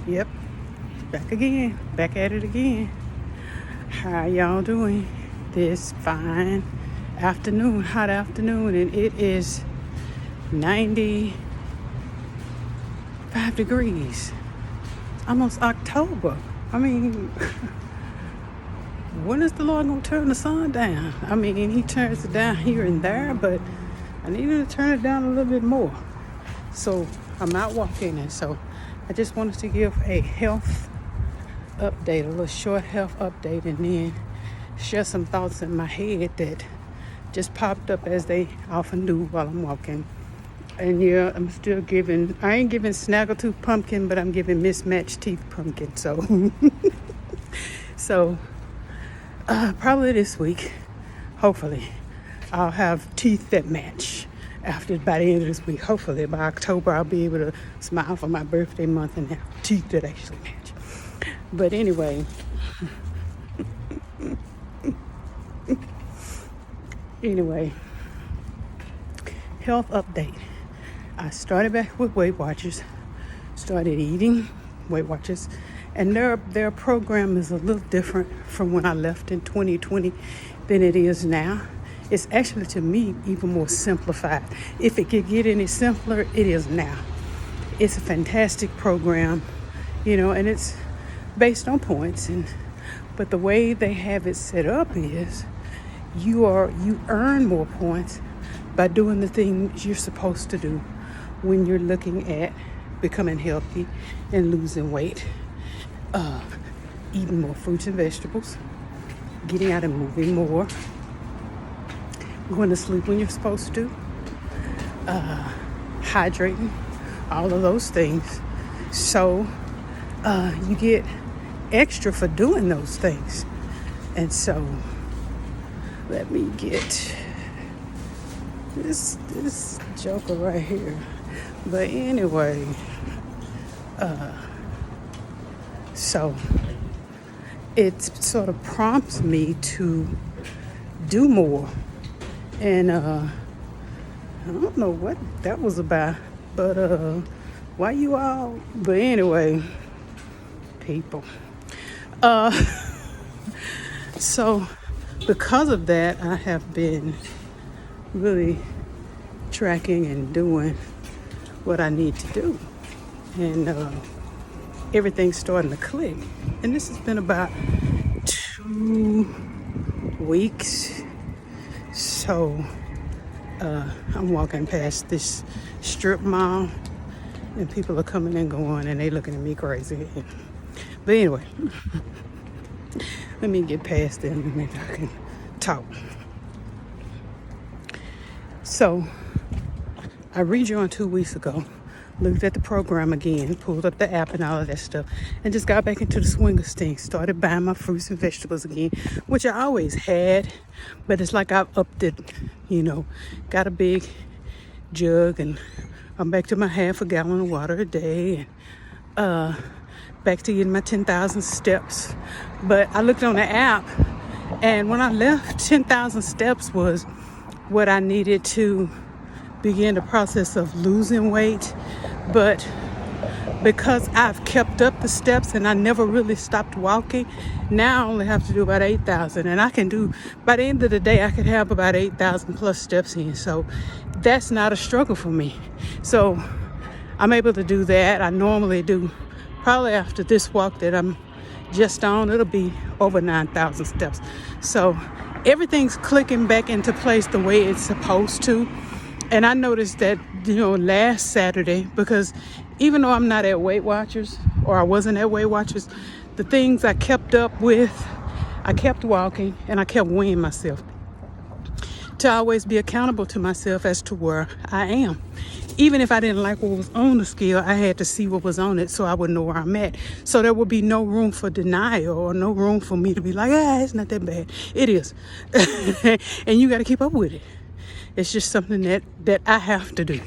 Yep, back again, back at it again. How y'all doing this fine afternoon, hot afternoon, and it is 95 degrees. Almost October. I mean, when is the Lord gonna turn the sun down? I mean, he turns it down here and there, but I needed to turn it down a little bit more. So I'm out walking, and so I just wanted to give a health update, a little short health update, and then share some thoughts in my head that just popped up as they often do while I'm walking. And yeah, I'm still giving, I ain't giving Snaggletooth pumpkin, but I'm giving mismatched teeth pumpkin. So, probably this week, hopefully, I'll have teeth that match. By the end of this week, hopefully by October, I'll be able to smile for my birthday month and have teeth that actually match. But anyway, health update. I started back with Weight Watchers, started eating Weight Watchers, and their program is a little different from when I left in 2020 than it is now. It's actually, to me, even more simplified. If it could get any simpler, it is now. It's a fantastic program, and it's based on points. But the way they have it set up is you earn more points by doing the things you're supposed to do when you're looking at becoming healthy and losing weight. Eating more fruits and vegetables, getting out and moving more, going to sleep when you're supposed to, hydrating, all of those things. So you get extra for doing those things. And so let me get this joker right here. But anyway, so it sort of prompts me to do more. And I don't know what that was about, but why you all? But anyway, people. So because of that, I have been really tracking and doing what I need to do. And everything's starting to click. And this has been about 2 weeks. So I'm walking past this strip mall, and people are coming and going, and they looking at me crazy. But anyway, let me get past them and maybe I can talk. So I rejoined 2 weeks ago, looked at the program again, pulled up the app and all of that stuff, and just got back into the swing of things. Started buying my fruits and vegetables again, which I always had, but it's like I've upped it, got a big jug, and I'm back to my half a gallon of water a day, and back to getting my 10,000 steps. But I looked on the app, and when I left, 10,000 steps was what I needed to begin the process of losing weight. But because I've kept up the steps and I never really stopped walking, now I only have to do about 8,000. And I can do, by the end of the day, I could have about 8,000 plus steps in. So that's not a struggle for me. So I'm able to do that. I normally do, probably after this walk that I'm just on, it'll be over 9,000 steps. So everything's clicking back into place the way it's supposed to. And I noticed that, last Saturday, because even though I'm not at Weight Watchers, or I wasn't at Weight Watchers, the things I kept up with, I kept walking and I kept weighing myself to always be accountable to myself as to where I am. Even if I didn't like what was on the scale, I had to see what was on it so I would know where I'm at. So there would be no room for denial or no room for me to be like, it's not that bad. It is. And you got to keep up with it. It's just something that I have to do.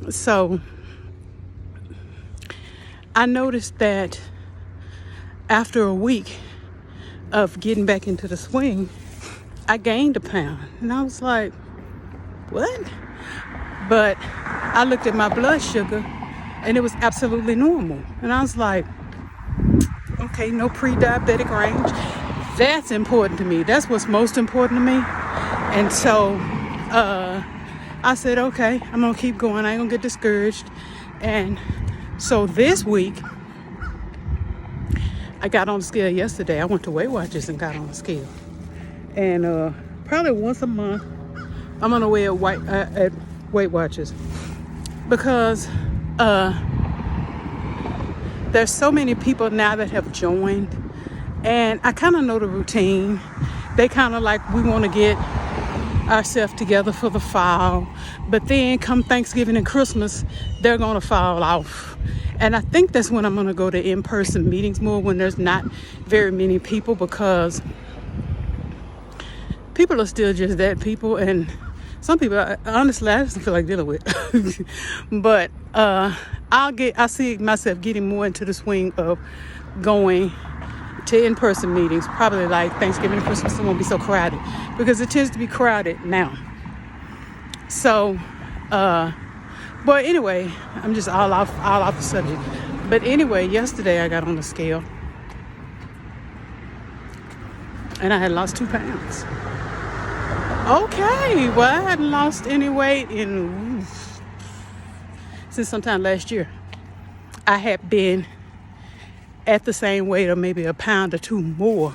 So I noticed that after a week of getting back into the swing, I gained a pound. And I was like, what? But I looked at my blood sugar And it was absolutely normal. And I was like, okay, no pre-diabetic range. That's important to me. That's what's most important to me. And so I said, okay, I'm going to keep going. I ain't going to get discouraged. And so this week, I got on the scale yesterday. I went to Weight Watchers and got on the scale. And probably once a month, I'm on the way at Weight Watchers. Because there's so many people now that have joined. And I kind of know the routine. They kind of like, we want to get ourselves together for the fall. But then come Thanksgiving and Christmas, they're going to fall off. And I think that's when I'm going to go to in-person meetings more, when there's not very many people, because people are still just that people. And some people, honestly, I just feel like dealing with. But I see myself getting more into the swing of going to in-person meetings, probably like Thanksgiving and Christmas. It won't be so crowded, because it tends to be crowded now. So, but anyway, I'm just all off the subject. But anyway, yesterday I got on the scale and I had lost 2 pounds. Okay, well, I hadn't lost any weight since sometime last year. I had been at the same weight, or maybe a pound or 2 more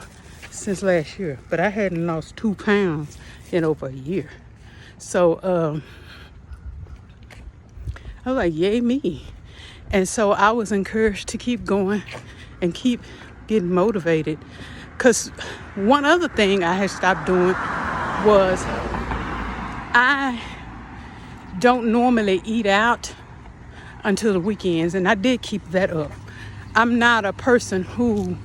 since last year, but I hadn't lost 2 pounds in over a year. So I was like, yay me. And so I was encouraged to keep going and keep getting motivated. Because one other thing I had stopped doing was, I don't normally eat out until the weekends, and I did keep that up. I'm not a person who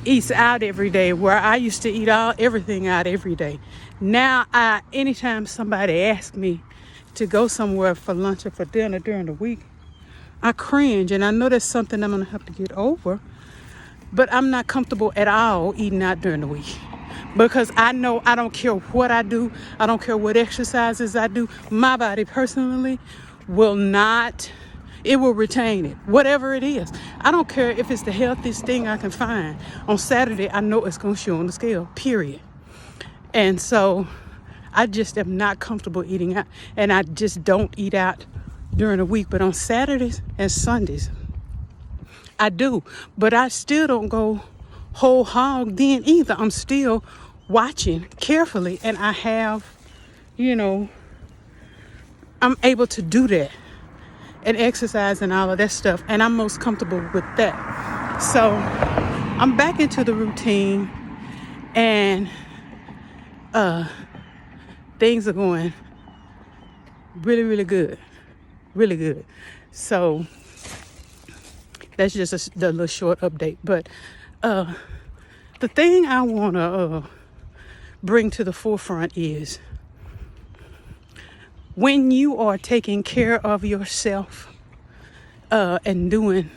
eats out every day, where I used to eat everything out every day. Now, anytime somebody asks me to go somewhere for lunch or for dinner during the week, I cringe, and I know that's something I'm going to have to get over. But I'm not comfortable at all eating out during the week, because I know I don't care what I do. I don't care what exercises I do. My body personally will not, it will retain it, whatever it is. I don't care if it's the healthiest thing I can find. On Saturday, I know it's going to show on the scale, period. And so I just am not comfortable eating out, and I just don't eat out during the week. But on Saturdays and Sundays, I do. But I still don't go whole hog then either. I'm still watching carefully, and I have, I'm able to do that and exercise and all of that stuff, and I'm most comfortable with that. So I'm back into the routine, and things are going really, really good. Really good. So that's just a little short update. But the thing I want to bring to the forefront is, when you are taking care of yourself and doing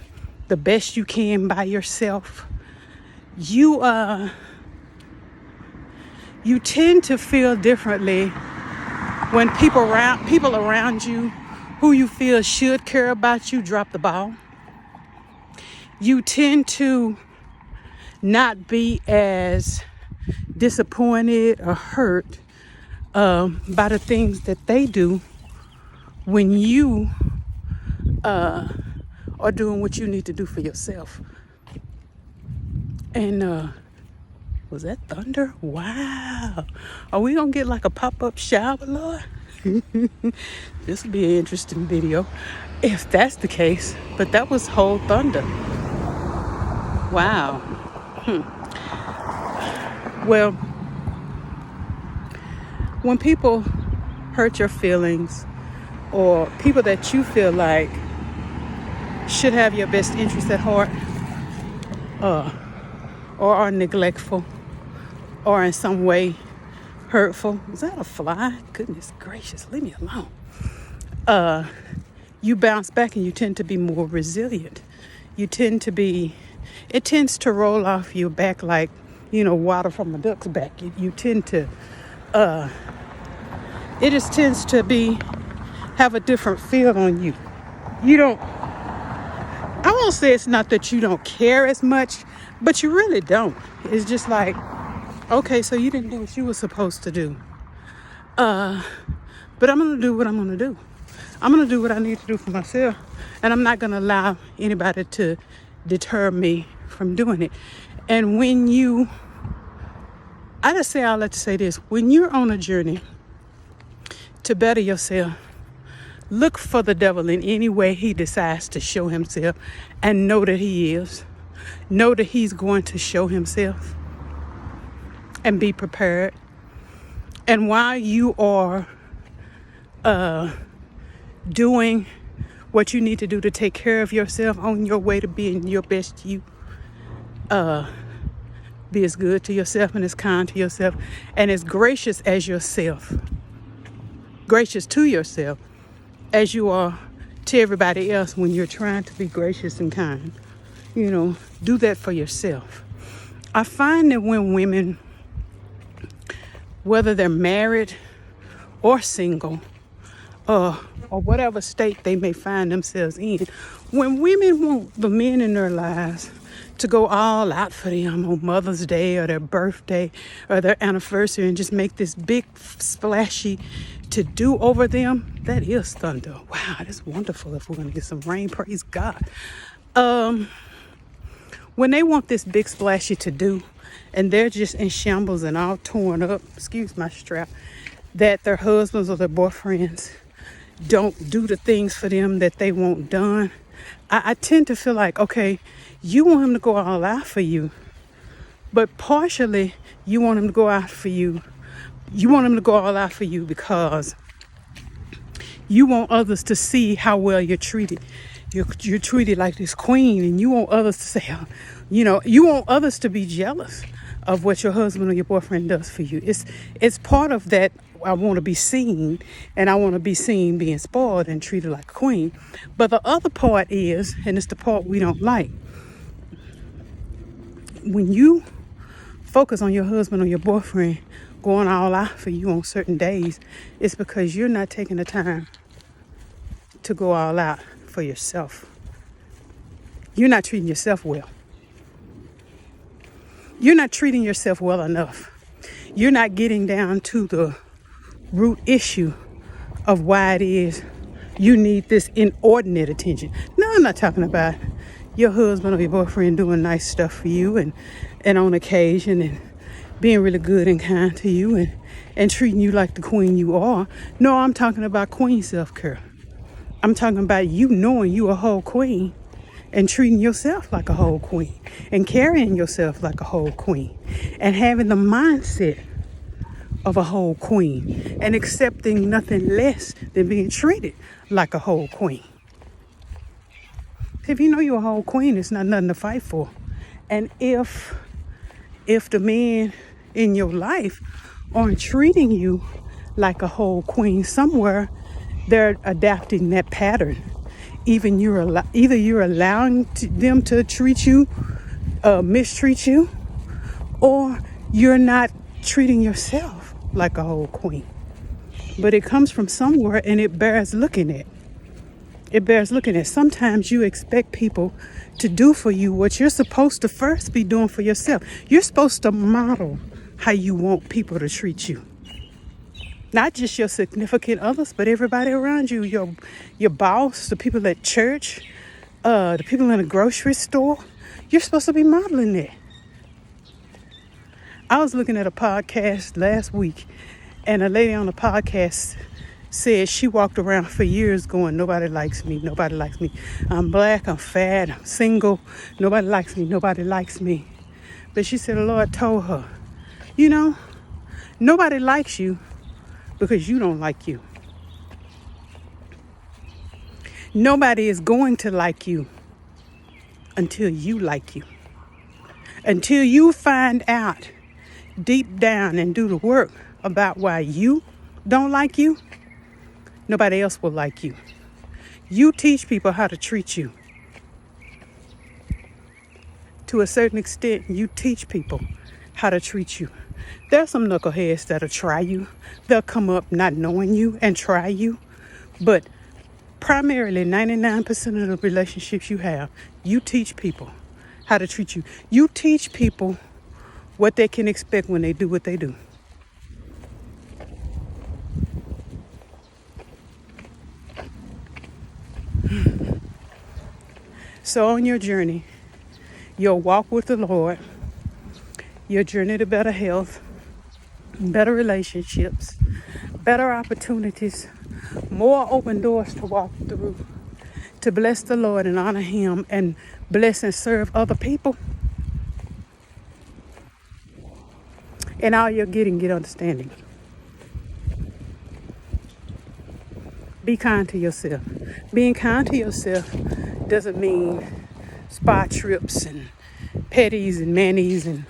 the best you can by yourself, you tend to feel differently when people around you who you feel should care about you drop the ball. You tend to not be as disappointed or hurt by the things that they do when you are doing what you need to do for yourself. And was that thunder? Wow. Are we gonna get like a pop-up shower, Lord? This will be an interesting video if that's the case. But that was whole thunder. Wow. Well, when people hurt your feelings, or people that you feel like should have your best interest at heart, or are neglectful, or in some way hurtful. Is that a fly? Goodness gracious, leave me alone. You bounce back, and you tend to be more resilient. It tends to roll off your back like, water from a duck's back. You tend to, it just tends to have a different feel on you. You don't I won't say it's not that you don't care as much, but you really don't. It's just like, okay, so you didn't do what you were supposed to do. But I'm going to do what I'm going to do. I'm going to do what I need to do for myself. And I'm not going to allow anybody to deter me from doing it. And I just say, I'll let you say this. When you're on a journey to better yourself, look for the devil in any way he decides to show himself, and know that he is. Know that he's going to show himself, and be prepared. And while you are doing what you need to do to take care of yourself on your way to being your best you, be as good to yourself and as kind to yourself and as gracious as yourself, gracious to yourself as you are to everybody else when you're trying to be gracious and kind. Do that for yourself. I find that when women, whether they're married or single, or whatever state they may find themselves in, when women want the men in their lives to go all out for them on Mother's Day or their birthday or their anniversary and just make this big splashy to do over them, that is thunder. Wow, that's wonderful. If we're going to get some rain, praise God. When they want this big splashy to do, and they're just in shambles and all torn up, excuse my strap, that their husbands or their boyfriends don't do the things for them that they want done, I tend to feel like, okay, you want him to go all out for you, but partially you want him to go out for you. You want him to go all out for you because you want others to see how well you're treated. You're treated like this queen, and you want others to say, you want others to be jealous of what your husband or your boyfriend does for you. It's part of that. I want to be seen, and I want to be seen being spoiled and treated like a queen. But the other part is, and it's the part we don't like, when you focus on your husband or your boyfriend going all out for you on certain days, it's because you're not taking the time to go all out for yourself. You're not treating yourself well. You're not treating yourself well enough. You're not getting down to the root issue of why it is you need this inordinate attention. No, I'm not talking about your husband or your boyfriend doing nice stuff for you and on occasion and being really good and kind to you and treating you like the queen you are. No, I'm talking about queen self-care. I'm talking about you knowing you a whole queen and treating yourself like a whole queen and carrying yourself like a whole queen and having the mindset of a whole queen and accepting nothing less than being treated like a whole queen. If you know you're a whole queen, it's not nothing to fight for. And if the men in your life aren't treating you like a whole queen, somewhere they're adapting that pattern. Either you're allowing them to treat you, mistreat you, or you're not treating yourself like a whole queen. But it comes from somewhere, and it bears looking at. Sometimes you expect people to do for you what you're supposed to first be doing for yourself. You're supposed to model how you want people to treat you. Not just your significant others, but everybody around you, your boss, the people at church, the people in the grocery store. You're supposed to be modeling that. I was looking at a podcast last week, and a lady on the podcast said she walked around for years going, nobody likes me, nobody likes me. I'm black, I'm fat, I'm single, nobody likes me, nobody likes me. But she said the Lord told her, nobody likes you because you don't like you. Nobody is going to like you until you like you. Until you find out deep down and do the work about why you don't like you, nobody else will like you. You teach people how to treat you. To a certain extent, you teach people how to treat you. There's some knuckleheads that'll try you. They'll come up not knowing you and try you. But Primarily, 99% of the relationships you have, you teach people how to treat you. You teach people what they can expect when they do what they do. So on your journey, your walk with the Lord, your journey to better health, better relationships, better opportunities, more open doors to walk through, to bless the Lord and honor Him and bless and serve other people. And all you're getting, get understanding. Be kind to yourself. Being kind to yourself doesn't mean spa trips and petties and manis and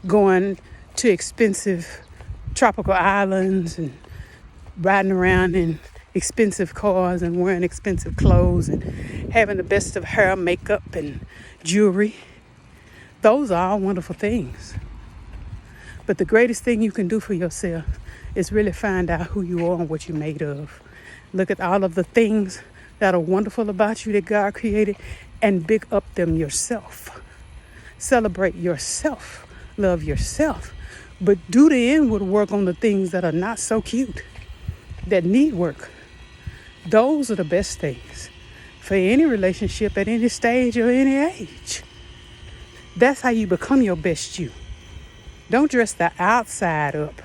going to expensive tropical islands and riding around in expensive cars and wearing expensive clothes and having the best of hair, makeup, and jewelry. Those are all wonderful things. But the greatest thing you can do for yourself is really find out who you are and what you're made of. Look at all of the things that are wonderful about you that God created and big up them yourself. Celebrate yourself. Love yourself. But do the inward work on the things that are not so cute, that need work. Those are the best things for any relationship at any stage or any age. That's how you become your best you. Don't dress the outside up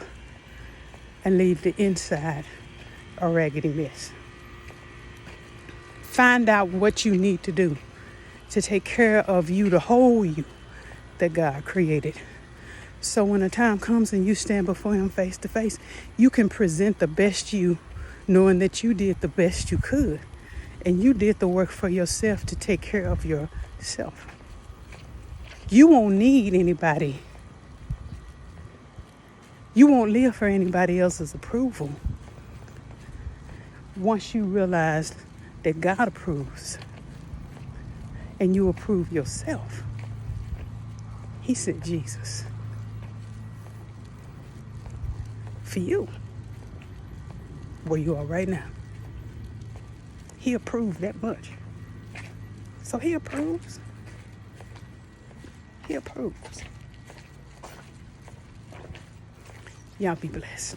and leave the inside a raggedy mess. Find out what you need to do to take care of you, the whole you that God created. So when the time comes and you stand before Him face to face, you can present the best you, knowing that you did the best you could. And you did the work for yourself to take care of yourself. You won't need anybody. You won't live for anybody else's approval once you realize that God approves and you approve yourself. He sent Jesus for you where you are right now. He approved that much. So He approves. He approves. Y'all be blessed.